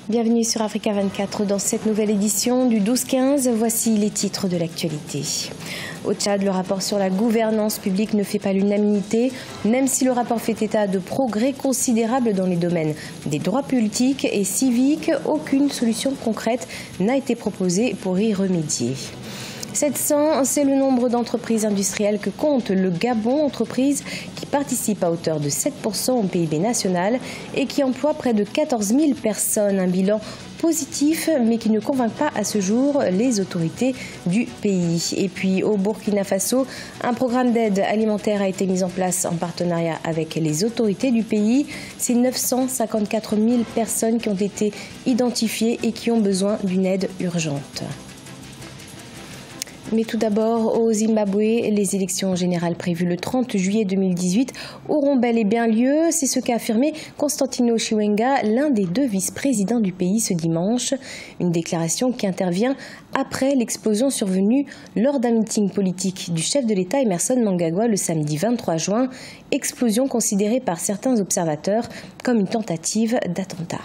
Bienvenue sur Africa 24 dans cette nouvelle édition du 12-15. Voici les titres de l'actualité. Au Tchad, le rapport sur la gouvernance publique ne fait pas l'unanimité. Même si le rapport fait état de progrès considérables dans les domaines des droits politiques et civiques, aucune solution concrète n'a été proposée pour y remédier. 700, c'est le nombre d'entreprises industrielles que compte le Gabon, entreprise qui participe à hauteur de 7% au PIB national et qui emploie près de 14 000 personnes. Un bilan positif, mais qui ne convainc pas à ce jour les autorités du pays. Et puis au Burkina Faso, un programme d'aide alimentaire a été mis en place en partenariat avec les autorités du pays. C'est 954 000 personnes qui ont été identifiées et qui ont besoin d'une aide urgente. Mais tout d'abord, au Zimbabwe, les élections générales prévues le 30 juillet 2018 auront bel et bien lieu. C'est ce qu'a affirmé Constantino Chiwenga, l'un des deux vice-présidents du pays ce dimanche. Une déclaration qui intervient après l'explosion survenue lors d'un meeting politique du chef de l'État Emmerson Mnangagwa le samedi 23 juin. Explosion considérée par certains observateurs comme une tentative d'attentat.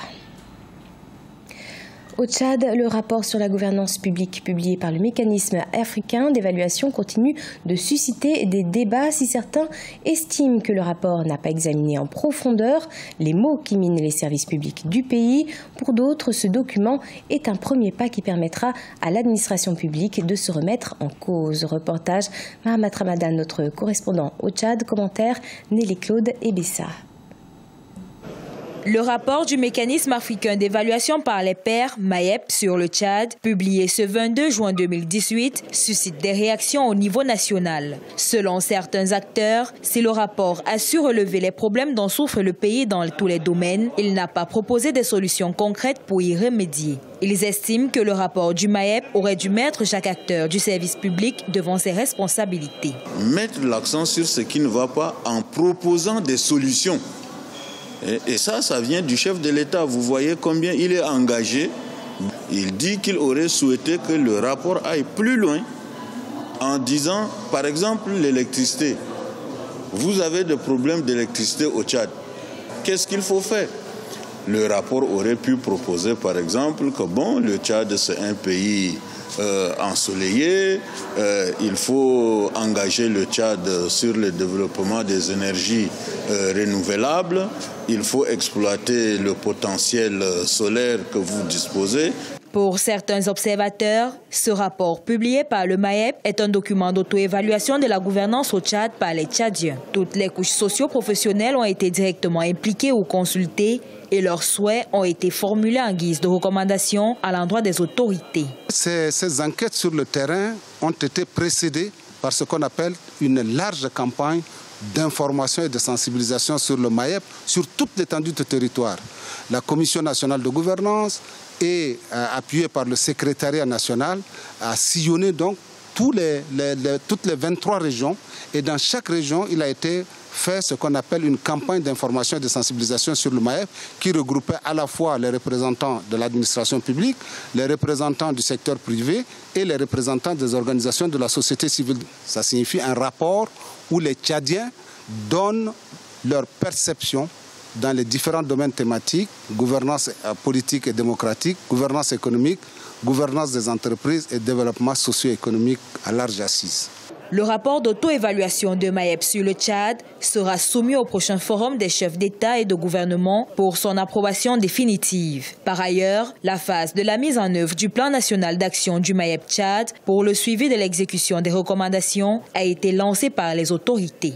Au Tchad, le rapport sur la gouvernance publique publié par le mécanisme africain d'évaluation continue de susciter des débats. Si certains estiment que le rapport n'a pas examiné en profondeur les maux qui minent les services publics du pays, pour d'autres, ce document est un premier pas qui permettra à l'administration publique de se remettre en cause. Reportage Mahamat Ramadan, notre correspondant au Tchad. Commentaire Nelly Claude Ebessa. Le rapport du mécanisme africain d'évaluation par les pairs, MAEP, sur le Tchad, publié ce 22 juin 2018, suscite des réactions au niveau national. Selon certains acteurs, si le rapport a su relever les problèmes dont souffre le pays dans tous les domaines, il n'a pas proposé des solutions concrètes pour y remédier. Ils estiment que le rapport du MAEP aurait dû mettre chaque acteur du service public devant ses responsabilités. Mettre l'accent sur ce qui ne va pas en proposant des solutions. Et ça vient du chef de l'État. Vous voyez combien il est engagé. Il dit qu'il aurait souhaité que le rapport aille plus loin en disant, par exemple, l'électricité. Vous avez des problèmes d'électricité au Tchad. Qu'est-ce qu'il faut faire? Le rapport aurait pu proposer, par exemple, que bon, le Tchad, c'est un pays ensoleillé, il faut engager le Tchad sur le développement des énergies renouvelables, il faut exploiter le potentiel solaire que vous disposez. Pour certains observateurs, ce rapport publié par le MAEP est un document d'auto-évaluation de la gouvernance au Tchad par les Tchadiens. Toutes les couches socio-professionnelles ont été directement impliquées ou consultées et leurs souhaits ont été formulés en guise de recommandations à l'endroit des autorités. Ces enquêtes sur le terrain ont été précédées par ce qu'on appelle une large campagne d'information et de sensibilisation sur le MAEP, sur toute l'étendue du territoire. La Commission nationale de gouvernance et appuyée par le secrétariat national a sillonné donc toutes les 23 régions et dans chaque région il a été fait ce qu'on appelle une campagne d'information et de sensibilisation sur le MAEP qui regroupait à la fois les représentants de l'administration publique, les représentants du secteur privé et les représentants des organisations de la société civile. Ça signifie un rapport où les Tchadiens donnent leur perception dans les différents domaines thématiques, gouvernance politique et démocratique, gouvernance économique, gouvernance des entreprises et développement socio-économique à large assise. Le rapport d'auto-évaluation de MAEP sur le Tchad sera soumis au prochain forum des chefs d'État et de gouvernement pour son approbation définitive. Par ailleurs, la phase de la mise en œuvre du plan national d'action du MAEP Tchad pour le suivi de l'exécution des recommandations a été lancée par les autorités.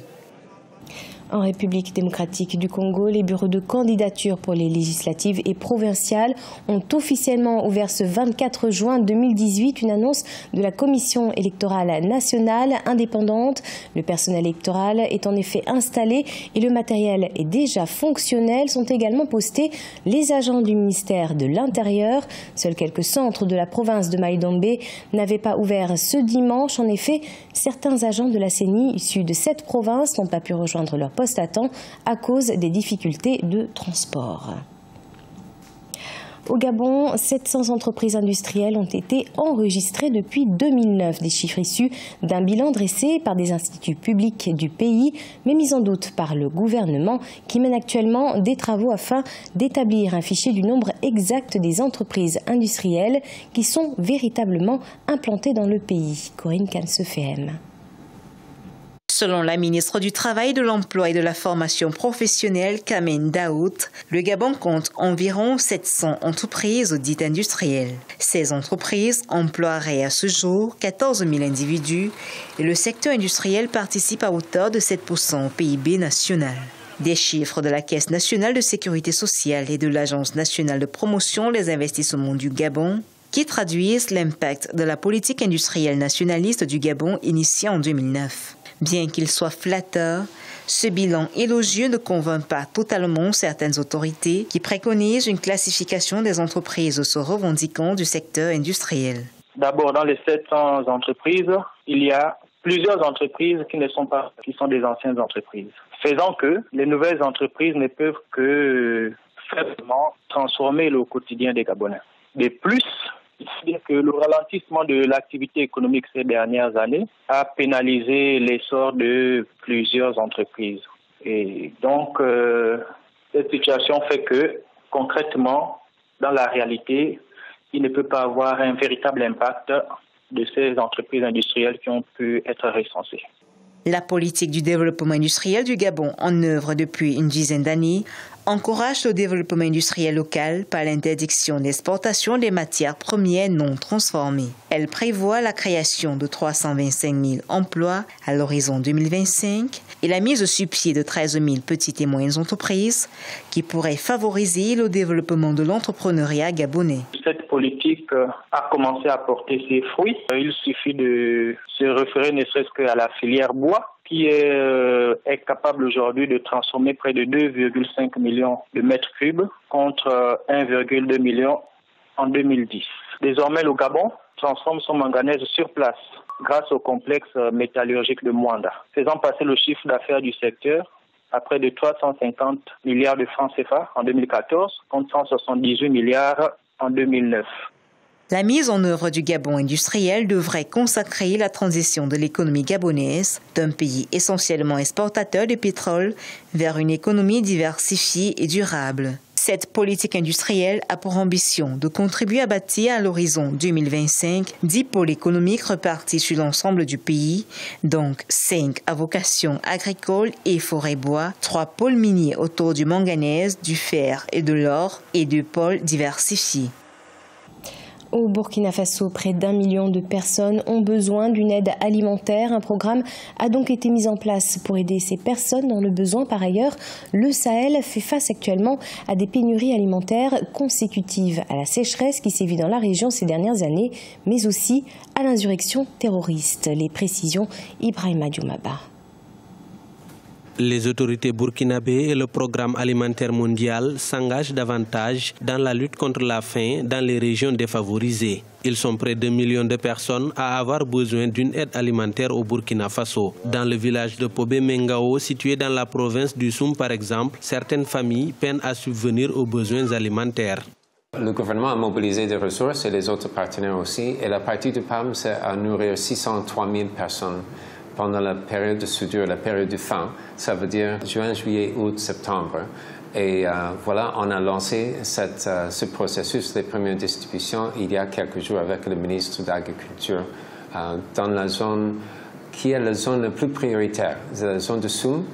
En République démocratique du Congo, les bureaux de candidature pour les législatives et provinciales ont officiellement ouvert ce 24 juin 2018 une annonce de la Commission électorale nationale indépendante. Le personnel électoral est en effet installé et le matériel est déjà fonctionnel. Sont également postés les agents du ministère de l'Intérieur. Seuls quelques centres de la province de Maïdombe n'avaient pas ouvert ce dimanche. En effet, certains agents de la CENI issus de cette province n'ont pas pu rejoindre leur poste à temps à cause des difficultés de transport. Au Gabon, 700 entreprises industrielles ont été enregistrées depuis 2009. Des chiffres issus d'un bilan dressé par des instituts publics du pays, mais mis en doute par le gouvernement qui mène actuellement des travaux afin d'établir un fichier du nombre exact des entreprises industrielles qui sont véritablement implantées dans le pays. Corinne Kansefehem. Selon la ministre du Travail, de l'Emploi et de la Formation professionnelle, Kamen Daoud, le Gabon compte environ 700 entreprises dites industrielles. Ces entreprises emploieraient à ce jour 14 000 individus et le secteur industriel participe à hauteur de 7% au PIB national. Des chiffres de la Caisse nationale de sécurité sociale et de l'Agence nationale de promotion des investissements du Gabon qui traduisent l'impact de la politique industrielle nationaliste du Gabon initiée en 2009. Bien qu'il soit flatteur, ce bilan élogieux ne convainc pas totalement certaines autorités qui préconisent une classification des entreprises se revendiquant du secteur industriel. D'abord, dans les 700 entreprises, il y a plusieurs entreprises qui sont des anciennes entreprises, faisant que les nouvelles entreprises ne peuvent que faiblement transformer le quotidien des Gabonais. De plus, c'est-à-dire que le ralentissement de l'activité économique ces dernières années a pénalisé l'essor de plusieurs entreprises. Et donc, cette situation fait que, concrètement, dans la réalité, il ne peut pas avoir un véritable impact de ces entreprises industrielles qui ont pu être recensées. La politique du développement industriel du Gabon, en œuvre depuis une dizaine d'années, encourage le développement industriel local par l'interdiction d'exportation des matières premières non transformées. Elle prévoit la création de 325 000 emplois à l'horizon 2025 et la mise sur pied de 13 000 petites et moyennes entreprises qui pourraient favoriser le développement de l'entrepreneuriat gabonais. Cette politique a commencé à porter ses fruits. Il suffit de se référer ne serait-ce qu'à la filière bois, qui est capable aujourd'hui de transformer près de 2,5 millions de mètres cubes contre 1,2 million en 2010. Désormais, le Gabon transforme son manganèse sur place grâce au complexe métallurgique de Mwanda, faisant passer le chiffre d'affaires du secteur à près de 350 milliards de francs CFA en 2014 contre 178 milliards en 2009. La mise en œuvre du Gabon industriel devrait consacrer la transition de l'économie gabonaise d'un pays essentiellement exportateur de pétrole vers une économie diversifiée et durable. Cette politique industrielle a pour ambition de contribuer à bâtir à l'horizon 2025 10 pôles économiques repartis sur l'ensemble du pays, donc 5 à vocation agricole et forêt-bois, 3 pôles miniers autour du manganèse, du fer et de l'or et 2 pôles diversifiés. Au Burkina Faso, près d'1 million de personnes ont besoin d'une aide alimentaire. Un programme a donc été mis en place pour aider ces personnes dans le besoin. Par ailleurs, le Sahel fait face actuellement à des pénuries alimentaires consécutives à la sécheresse qui sévit dans la région ces dernières années, mais aussi à l'insurrection terroriste. Les précisions, Ibrahima Dioumaba. Les autorités burkinabées et le programme alimentaire mondial s'engagent davantage dans la lutte contre la faim dans les régions défavorisées. Ils sont près d'1 million de personnes à avoir besoin d'une aide alimentaire au Burkina Faso. Dans le village de Pobé Mengao, situé dans la province du Soum par exemple, certaines familles peinent à subvenir aux besoins alimentaires. Le gouvernement a mobilisé des ressources et les autres partenaires aussi. Et la partie du PAM, c'est à nourrir 603 000 personnes pendant la période de soudure, la période de faim. Ça veut dire juin, juillet, août, septembre. Et voilà, on a lancé ce processus de première distribution il y a quelques jours avec le ministre de l'Agriculture dans la zone qui est la zone la plus prioritaire, la zone de Soum,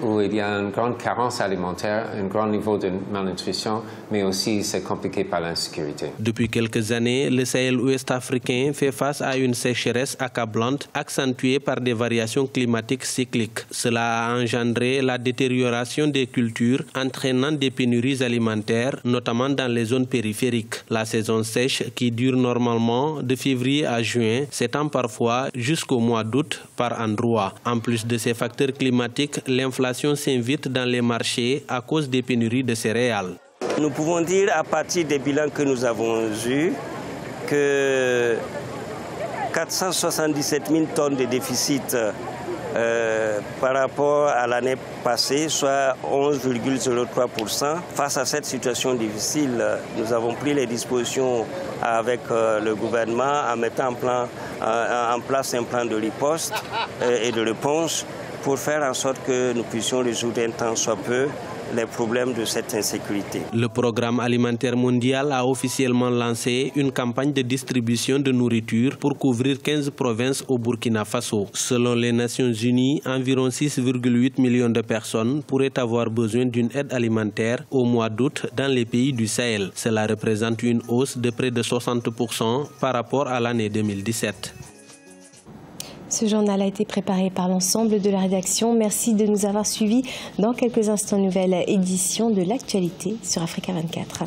où il y a une grande carence alimentaire, un grand niveau de malnutrition, mais aussi c'est compliqué par l'insécurité. Depuis quelques années, le Sahel ouest africain fait face à une sécheresse accablante accentuée par des variations climatiques cycliques. Cela a engendré la détérioration des cultures, entraînant des pénuries alimentaires, notamment dans les zones périphériques. La saison sèche, qui dure normalement de février à juin, s'étend parfois jusqu'au mois d'août par endroits. En plus de ces facteurs climatiques, l'inflation s'invite dans les marchés à cause des pénuries de céréales. Nous pouvons dire à partir des bilans que nous avons eus que 477 000 tonnes de déficit par rapport à l'année passée, soit 11,03%. Face à cette situation difficile, nous avons pris les dispositions avec le gouvernement en mettant en place un plan de riposte et de réponse pour faire en sorte que nous puissions résoudre un tant soit peu les problèmes de cette insécurité. Le Programme alimentaire mondial a officiellement lancé une campagne de distribution de nourriture pour couvrir 15 provinces au Burkina Faso. Selon les Nations Unies, environ 6,8 millions de personnes pourraient avoir besoin d'une aide alimentaire au mois d'août dans les pays du Sahel. Cela représente une hausse de près de 60% par rapport à l'année 2017. Ce journal a été préparé par l'ensemble de la rédaction. Merci de nous avoir suivis. Dans quelques instants, nouvelle édition de l'actualité sur Africa 24.